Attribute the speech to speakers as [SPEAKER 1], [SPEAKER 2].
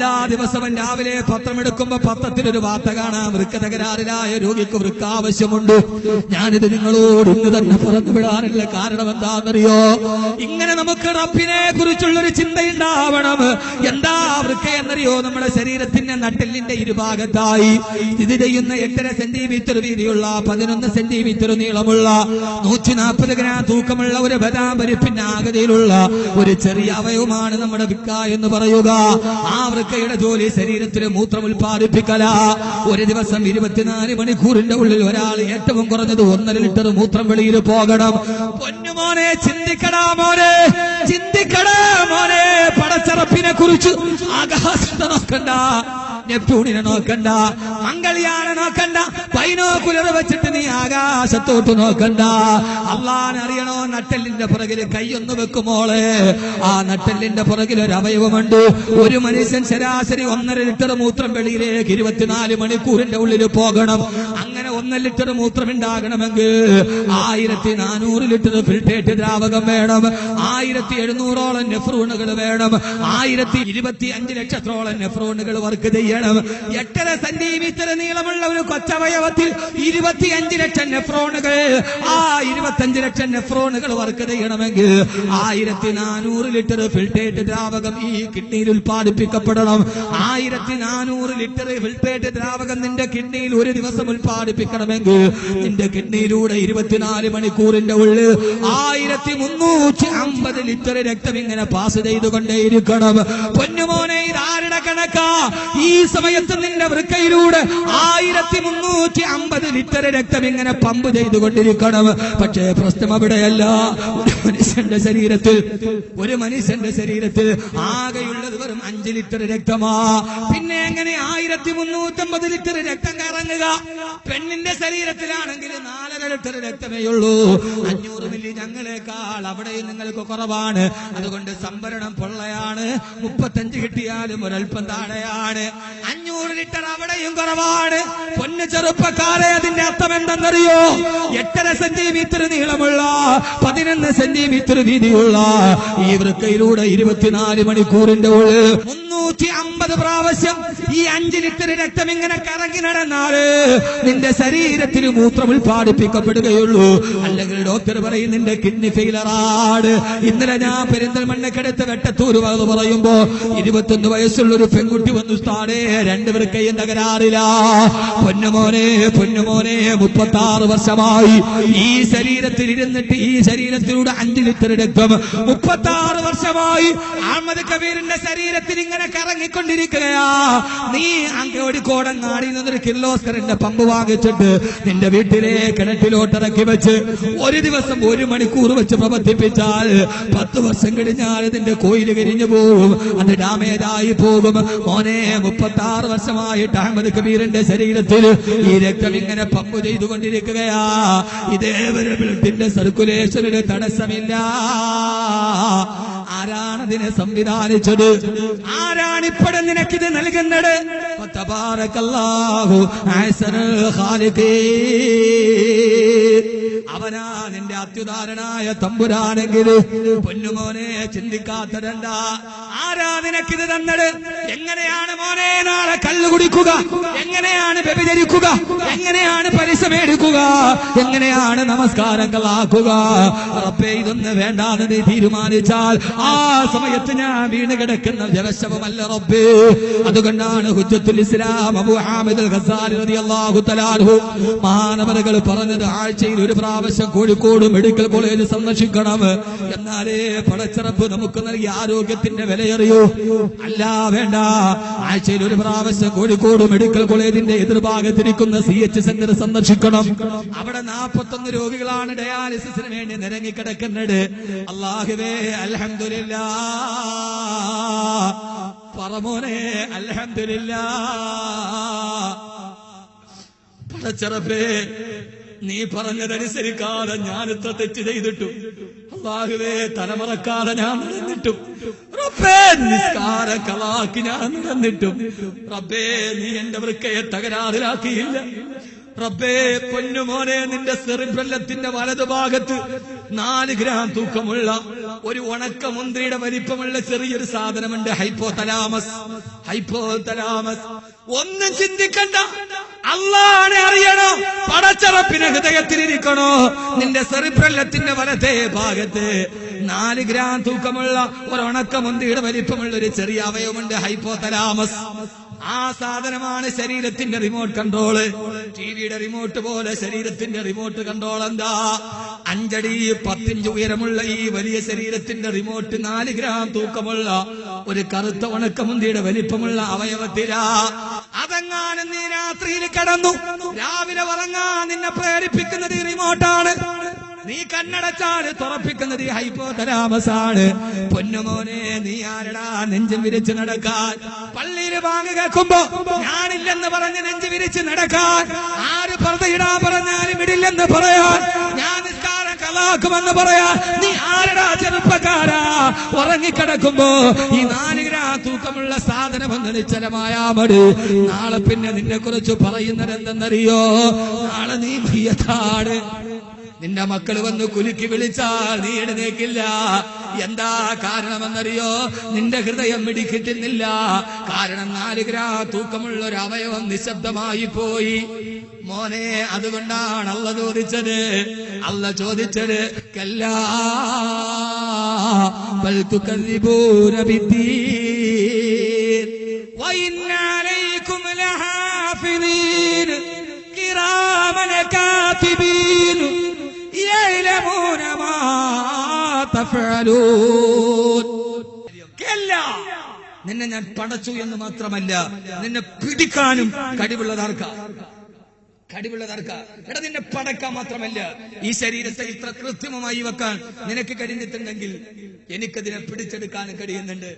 [SPEAKER 1] എല്ലാ ദിവസവും രാവിലെ പത്രമെടുക്കുമ്പോ പത്രത്തിലൊരു വാർത്ത കാണാം, വൃക്ക തകരാറിലായ രോഗിക്ക് വൃക്ക ആവശ്യമുണ്ട്. ഞാനിത് നിങ്ങളോട് ഇന്ന് തന്നെ പറഞ്ഞു വിടാനുള്ള കാരണം എന്താണെന്നറിയോ? ഇങ്ങനെ നമുക്ക് റബ്ബിനെ കുറിച്ചുള്ളൊരു ചിന്തയുണ്ടാവണം. എന്താ വൃക്ക എന്നറിയോ? നമ്മുടെ ശരീരത്തിന്റെ നട്ടെല്ലിന്റെ ഇരുഭാഗത്തായി സ്ഥിതി ചെയ്യുന്ന 8.5 സെന്റിമീറ്റർ വീതിയുള്ള 11 സെന്റിമീറ്റർ നീളമുള്ള 140 ഗ്രാം തൂക്കമുള്ള ഒരു ബദാം പരിപ്പിന്റെ ആകൃതിയിലുള്ള ഒരു ചെറിയ അവയവമാണ് നമ്മുടെ വൃക്ക എന്ന് പറയുക. ആ വൃക്കയുടെ ജോലി ശരീരത്തിൽ മൂത്രം ഉൽപ്പാദിപ്പിക്കല. ഒരു ദിവസം 24 മണിക്കൂറിന്റെ ഉള്ളിൽ ഒരാൾ ഏറ്റവും കുറഞ്ഞത് 1.5 ലിറ്റർ മൂത്രം വെളിയിൽ പോകണം. പൊന്നുമോനെ, ചിന്തിക്കടാ മോനെ, ചിന്തിക്കടാ മോനെ. പടച്ചറപ്പിനെ കുറിച്ച് ആകാശത്തെ നോക്കണ്ട, നെപ്റ്റ്യൂണിനെ നോക്കണ്ട, മംഗളിയാനെ നോക്കണ്ട, ബൈനോക്കുലർ വെച്ചിട്ട് നീ ആകാശത്തോട്ട് നോക്കണ്ട. അള്ളാനെ അറിയണോ? നട്ടെല്ലിന്റെ പുറകില് കൈയൊന്ന് വെക്കുമോളെ. ആ നട്ടെല്ലിന്റെ പുറകിൽ ഒരു അവയവമുണ്ട്. ഒരു മനുഷ്യൻ ശരാശരി 1.5 ലിറ്റർ മൂത്രം വെളിയിലേക്ക് 24 മണിക്കൂറിന്റെ ഉള്ളിൽ പോകണം. അങ്ങനെ 1 ലിറ്റർ മൂത്രം ഉണ്ടാകണമെങ്കിൽ 1400 ലിറ്റർ ഫിൽട്രേറ്റ് ദ്രാവകം വേണം. 1700ഓളം നെഫ്രോണുകൾ വേണം. 1025 ലക്ഷത്തോളം നെഫ്രോണുകൾ വർക്ക് ചെയ്യണം. 8.5 സെന്റിമീറ്റർ നീളമുള്ള ഒരു കൊച്ചവയവത്തിൽ 25 ലക്ഷം നെഫ്രോണുകൾ. ആ 25 ലക്ഷം നെഫ്രോണുകൾ വർക്ക് ചെയ്യണമെങ്കിൽ 1400 ലിറ്റർ ഫിൽട്രേറ്റ് ദ്രാവകം ഈ കിഡ്നിയിൽ ഉൽപ്പാദിപ്പിക്കപ്പെടണം. 1400 ലിറ്റർ ഫിൽട്രേറ്റ് ദ്രാവകം നിന്റെ കിഡ്നിയിൽ ഒരു ദിവസം ഉൽപ്പാദിപ്പിക്കണമെങ്കിൽ നിന്റെ കിഡ്നിയിലൂടെ 24 മണിക്കൂറിന്റെ ഉള്ളിൽ 1350 ലിറ്റർ രക്തം ഇങ്ങനെ പാസ് ചെയ്തുകൊണ്ടേയിരിക്കണം. പൊന്നുമോനെ, ഇതാരുടെ കണക്കാ? ഈ സമയത്ത് നിന്റെ വൃക്കയിലൂടെ 1350 ലിറ്റർ രക്തം ഇങ്ങനെ പമ്പ് ചെയ്തുകൊണ്ടിരിക്കണം. പക്ഷേ പ്രശ്നം അവിടെയല്ല. ഒരു മനുഷ്യന്റെ ശരീരത്തിൽ ആകെയുള്ളത് വെറും 5 ലിറ്റർ രക്തമാ. പിന്നെ എങ്ങനെ 1350 ലിറ്റർ രക്തം കറങ്ങുക? പെണ്ണിന്റെ ശരീരത്തിലാണെങ്കിൽ 4.5 ലിറ്റർ രക്തമേ ഉള്ളൂ. 500 മില്ലി ഞങ്ങളെക്കാൾ അവിടെയും നിങ്ങൾക്ക് കുറവാണ്. അതുകൊണ്ട് സംഭരണം പൊള്ളയാണ്. 35 കിട്ടിയാലും ഒരൽപ്പം താഴെയാണ്. 500 ലിറ്റർ അവിടെയും കുറവാണ്. പൊന്നു ചെറുപ്പക്കാരെ, അതിന്റെ അർത്ഥം എന്തെന്നറിയോ? 8.5 സെന്റിമീറ്റർ നീളമുള്ള 11 സെന്റിമീറ്റർ വീതിയുള്ള ഈ വൃക്കയിലൂടെ 24 മണിക്കൂറിന്റെ ഉള്ളിൽ 350 പ്രാവശ്യം ഈ 5 ലിറ്റർ രക്തം ഇങ്ങനെ കറങ്ങി നടന്നാല് നിന്റെ ശരീരത്തിൽ മൂത്രം ഉൽപ്പാദിപ്പിക്കപ്പെടുകയുള്ളൂ. അല്ലെങ്കിൽ ഡോക്ടർ പറയും നിന്റെ കിഡ്നി ഫെയിലറാണ്. ഇന്നലെ ഞാൻ പെരിന്തൽമണ്ണക്കടുത്ത് വെട്ടത്തൂർ പറയുമ്പോ 21 വയസ്സുള്ള ഒരു പെൺകുട്ടി വന്നു, സ്ഥാനേ 2 വൃക്കയും തകരാറില്ല. പൊന്നുമോനെ, പൊന്നുമോനെ, 36 വർഷമായി ഈ ശരീരത്തിൽ ഇരുന്നിട്ട് ഈ ശരീരത്തിലൂടെ 5 ലിറ്റർ രക്തം 36 വർഷമായി അഹമ്മദ് കബീറിന്റെ ശരീരത്തിൽ ഇങ്ങനെ കറങ്ങിക്കൊണ്ടിരിക്കുകയാ. നീ കോടങ്ങാടി നിന്നൊരു കിർലോസ്കറിന്റെ പമ്പ് വാങ്ങിച്ചിട്ട് നിന്റെ വീട്ടിലെ കിണറ്റിലോട്ട് ഇറക്കി വെച്ച് ഒരു ദിവസം 1 മണിക്കൂർ വെച്ച് പ്രവർത്തിപ്പിച്ചാൽ 10 വർഷം കഴിഞ്ഞാൽ ഇതിന്റെ കോയില് കരിഞ്ഞു പോകും, അത് ഡാമേജ് ആയി പോകും. മോനെ, 36 വർഷമായിട്ട് അഹമ്മദ് കബീറിന്റെ ശരീരത്തിൽ ഈ രക്തം ഇങ്ങനെ പമ്പ് ചെയ്തുകൊണ്ടിരിക്കുകയാ. ഇതേവരെ ബ്ലഡിന്റെ സർക്കുലേഷനിൽ തടസ്സമില്ല. ആരാണതിനെ സംവിധാനിച്ചത്? ആരാണിപ്പോഴും നിനക്കിത് നൽകുന്നത്? തബാറകല്ലാഹു അഹ്സനുൽ ഖാലിഖീൻ. അവനാ നിന്റെ അത്യുദാരനായ തമ്പുരാനെങ്കിൽ പൊന്നുമോനെ ചിന്തിക്കാത്തതെന്താ? ആരാ നിനക്കിത് തന്നത്? എങ്ങനെയാണ് മോനെ നാളെ കള്ളു കുടിക്കുക? എങ്ങനെയാണ് വ്യഭിചരിക്കുക? എങ്ങനെയാണ് പലിശ മേടിക്കുക? എങ്ങനെയാണ് നമസ്കാരങ്ങളാക്കുക? റബ്ബേ, ഇതൊന്നും വേണ്ടാന്ന് നീ തീരുമാനിച്ചാൽ ആ സമയത്ത് ഞാൻ വീണ് കിടക്കുന്ന വ്യവശവമല്ല റബ്ബേ. അതുകൊണ്ടാണ് ഹുജ്ജത്തുൽ ഇസ്ലാം അബൂ ഹാമിദ് അൽ ഗസാലി റളിയല്ലാഹു തആല അൻഹു മഹാനവറുകൾ പറഞ്ഞത്, ആഴ്ചയിൽ ഒരു പ്രാവശ്യം കോഴിക്കോട് മെഡിക്കൽ കോളേജ് സന്ദർശിക്കണം. എന്നാലേ പടച്ചറപ്പ് നമുക്ക് നൽകിയ ആരോഗ്യത്തിന്റെ വിലയറിയൂ. അല്ല, വേണ്ട. ആഴ്ചയിൽ ഒരു പ്രാവശ്യം കോഴിക്കോട് മെഡിക്കൽ കോളേജിന്റെ എതിർഭാഗത്തിരിക്കുന്ന CH സെന്റർ സന്ദർശിക്കണം. അവിടെ 41 രോഗികളാണ് ഡയാലിസിസിന് വേണ്ടി നിരങ്ങിക്കിടക്കുന്നത്. അല്ലാഹുവേ, അൽഹംദുലില്ലാഹ്. പറമോനെ, അൽഹംദുലില്ലാഹ്. പടച്ചറപ്പേ, നീ പറഞ്ഞതനുസരിക്കാതെ ഞാൻ ഇത്ര തെറ്റ് ചെയ്തിട്ടും അല്ലാഹുവേ തലമറക്കാതെ ഞാൻ നടന്നിട്ടും റബ്ബേ നിസ്കാര കളാക്കി ഞാൻ നടന്നിട്ടും റബ്ബേ നീ എന്റെ വൃക്കയെ തകരാറിലാക്കിയില്ല. റബ്ബേ പൊന്നുമോനെ, നിന്റെ സെറിബ്രല്ലത്തിന്റെ വലതുഭാഗത്ത് 4 ഗ്രാം തൂക്കമുള്ള ഒരു ഉണക്ക മുന്തിരിയുടെ വലിപ്പമുള്ള ചെറിയൊരു സാധനമുണ്ട്, ഹൈപ്പോതലാമസ്. ഹൈപ്പോതലാമസ്. ഒന്നും ചിന്തിക്കണ്ട, അല്ലാഹുവിനെ അറിയണോ, പടച്ചറപ്പിനെ ഹൃദയത്തിലിരിക്കണോ. നിന്റെ സെറിബ്രല്ലത്തിന്റെ വലത്തെ ഭാഗത്ത് 4 ഗ്രാം തൂക്കമുള്ള ഒരു ഉണക്ക മുന്തിരിയുടെ വലിപ്പമുള്ള ഒരു ചെറിയ അവയവമുണ്ട്, ഹൈപ്പോതലാമസ്. ആ സാധനമാണ് ശരീരത്തിന്റെ റിമോട്ട് കൺട്രോള്. ടിവിയുടെ റിമോട്ട് പോലെ ശരീരത്തിന്റെ റിമോട്ട് കൺട്രോൾ എന്താ? 5 അടി 10 ഇഞ്ച് ഉയരമുള്ള ഈ വലിയ ശരീരത്തിന്റെ റിമോട്ട് 4 ഗ്രാം തൂക്കമുള്ള ഒരു കറുത്ത ഉണക്കമുന്തിയുടെ വലിപ്പമുള്ള അവയവത്തിലാ. അതെങ്ങാനും നീ രാത്രിയിൽ കിടന്നു രാവിലെ ഉറങ്ങാൻ നിന്നെ പ്രേരിപ്പിക്കുന്നത് ഈ റിമോട്ടാണ്. നീ കണ്ണടച്ചാൽ തുറപ്പിക്കുന്നത് ഈ ഹൈപ്പോതലാമസാണ്. പൊന്നുമോനെ, നീ ആരടാ നെഞ്ചും വിരിച്ച് നടക്കാൻ? പള്ളിയിൽ വാങ്ങി കേൾക്കുമ്പോ ഞാനില്ലെന്ന് പറഞ്ഞ് നെഞ്ചു വിരിച്ച് നടക്കാൻ, ആര് പർദ്ദയിടാൻ പറഞ്ഞാലും ഇടില്ലെന്ന് പറയാൻ, ഞാൻ നിസ്കാരം കലാക്കുമെന്ന് പറയാൻ നീ ആരടാ ചെറുപ്പക്കാരാ? ഉറങ്ങിക്കിടക്കുമ്പോ ഈ 4 ഗ്രാം തൂക്കമുള്ള സാധനമൊന്ന് നിശ്ചലമായാ മതി. നാളെ പിന്നെ നിന്നെ കുറിച്ച് പറയുന്നത് എന്തെന്നറിയോ? നാളെ നീ മയ്യത്താണ്. നിന്റെ മക്കൾ വന്ന് കുലുക്കി വിളിച്ചാൽ നീ എഴുന്നേക്കില്ല. എന്താ കാരണമെന്നറിയോ? നിന്റെ ഹൃദയം മിടിക്കിട്ടുന്നില്ല. കാരണം 4 ഗ്രാം തൂക്കമുള്ള ഒരു അവയവം നിശബ്ദമായി പോയി. മോനെ, അതുകൊണ്ടാണ് അല്ല ചോദിച്ചത് കല്ലാ ബൽ തുകദ്ദിബൂന ബിദ്ദീൻ വഇന്ന അലൈക്കും ലഹാഫിദീൻ കിറാമൻ കാതിബീൻ യഅലമൂന മാ തഫഅലൂൻ. നിന്നെ ഞാൻ പടച്ചു എന്ന് മാത്രമല്ല, നിന്നെ പിടിക്കാനും കഴിവുള്ളതാർക്കാ? എടാ, നിന്നെ പടക്കാൻ മാത്രമല്ല, ഈ ശരീരത്തെ ഇത്ര കൃത്രിമമായി വെക്കാൻ നിനക്ക് കഴിഞ്ഞിട്ടുണ്ടെങ്കിൽ എനിക്കതിനെ പിടിച്ചെടുക്കാനും കഴിയുന്നുണ്ട്.